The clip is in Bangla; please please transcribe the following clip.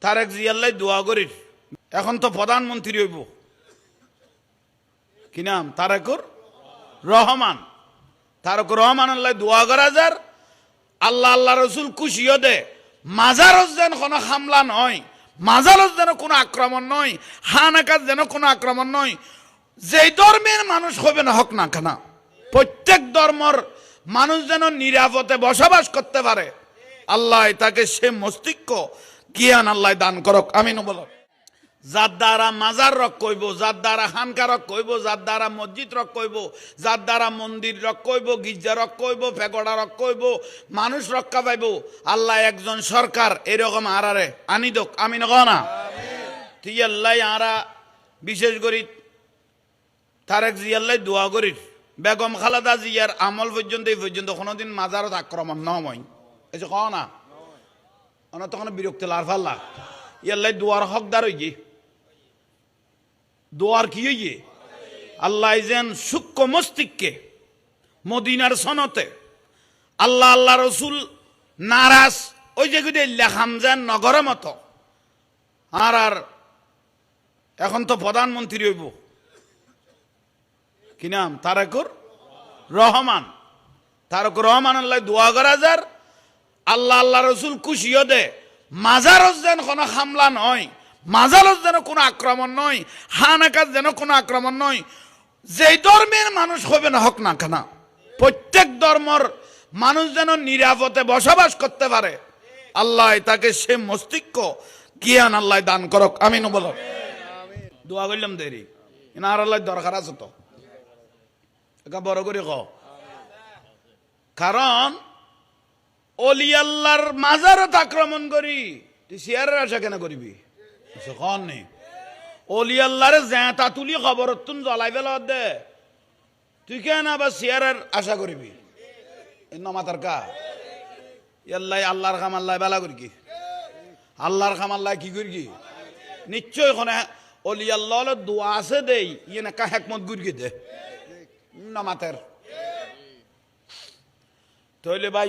তারেক জিয়াল্লাই দোয়া করির এখন তো প্রধানমন্ত্রী হইব কি নাম তারেকুর রহমান। তারেকুর রহমান আল্লাহ দোয়া করা যার আল্লাহ আল্লাহ রসুল খুশিও দে মাজারত যেন কোনো হামলা নয়, মাজারত যেন কোনো আক্রমণ নয়, হানাকাত যেন কোনো আক্রমণ নয়। যেই ধর্মের মানুষ হবে না হোক না কেন প্রত্যেক ধর্মর মানুষ যেন নিরাপদে বসবাস করতে পারে আল্লাহ তাকে সে মস্তিষ্ক জ্ঞান আল্লাহ দান করক আমিন বলো। যার দ্বারা মাজার রক কইব, যার দ্বারা খানকা রক কইব, যার দ্বারা মসজিদ রক কইব, যার দ্বারা মন্দির রক কইব, গির্জা রক কইব, ফেগড়া রক কইব, মানুষ রক্ষা পাইব আল্লাহ একজন সরকার এরকম আরারে আনি দোক আমিন না। তুই আল্লাহ আরা বিশেষ করি তারেক জিয়াল্লাই দোয়া করির বেগম খালেদা জিয়ার আমল পর্যন্ত এই পর্যন্ত কোনোদিন মাজারত আক্রমণ নয় এসে কও না ওনা তখন বিরক্ত লার ফাল্লা ইয়াল্লাই দোয়ার হকদার হই গিয়ে দোয়ার কি হইয়ে আল্লাহ যেন সূক্ষ্ম মস্তিষ্কে মদিনার সনতে আল্লাহ আল্লাহ রসুল নারাজ ওই যে লেখাম যেন নগরের মতো আর এখন তো প্রধানমন্ত্রী হইব কি নাম তারেকুর রহমান। তারেকুর রহমান আল্লাহ দোয়া করা যার আল্লাহ আল্লাহ রসুল খুশিও দে মাজারত যেন কোনো হামলা নয়, মাজারত যেন কোনো আক্রমণ নয়, হানাকাত যেন কোনো আক্রমণ নয়। যেই ধর্মের মানুষ হবে না হোক না কেন প্রত্যেক ধর্মর মানুষ যেন নিরাপদে বসবাস করতে পারে আল্লাহ তাকে সে মস্তিষ্ক জ্ঞান আল্লাহ দান করক আমিন বলো। দোয়া করলাম দেরি আর আল্লাহ দরকার আছে তো বড় করে ক কারণ অলি আল্লাহর মাজারত আক্রমণ করি তুই শেয়ারের আশা কেন করবি কন নেই অলি আল্লাহরে জেঁতা তুলি খবর তুন জ্বলাই বেলা দে তুই কেন আবার শেয়ারের আশা করবি নমাতার কা আল্লাহ আল্লাহর খাম আল্লাহ বেলা করি কি আল্লাহর খাম আল্লাহ কি করি কি নিশ্চয় এখানে অলি আল্লাহ দোয়া আছে দেই ইয়ে না কা হেকমত গুরগি দে নমাতের তইলে ভাই